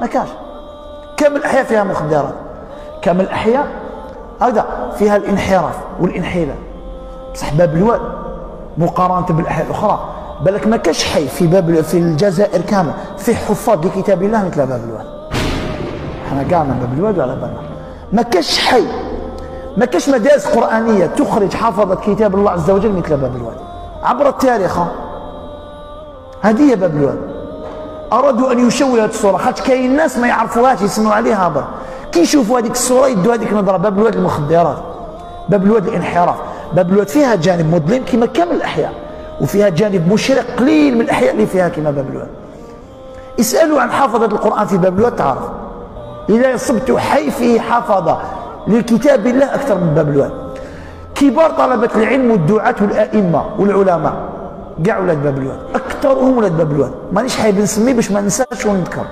ما كاش. كم الأحياء فيها مخدرات، كم الأحياء هذا فيها الانحراف والانحلال. بصح باب الواد مقارنة بالأحياء الأخرى بالك ما كاش حي في الجزائر كامل فيه حفاظ لكتاب الله مثل باب الواد. احنا كاع من باب الواد وعلى بالنا ما كاش حي، ما كاش مدارس قرآنية تخرج حافظة كتاب الله عز وجل مثل باب الواد عبر التاريخ. هذه هي باب الواد. أرادوا أن يشوهوا هذه الصورة خاطر كاين ناس ما يعرفوهاش يسمعوا عليها برك، كي يشوفوا هذيك الصورة يدوا هذيك النظرة. باب الواد المخدرات، باب الواد الانحراف، باب الواد فيها جانب مظلم كما كامل الأحياء، وفيها جانب مشرق قليل من الأحياء اللي فيها كما باب الواد. اسألوا عن حافظة القرآن في باب الواد تعرف. إذا صبت حي فيه حافظة لكتاب الله أكثر من باب الواد. كبار طلبة العلم والدعاة والأئمة والعلماء كاع ولاد باب الواد، أكثرهم ولاد باب الواد. مانيش حايب نسميه باش ما ننساش ونذكر.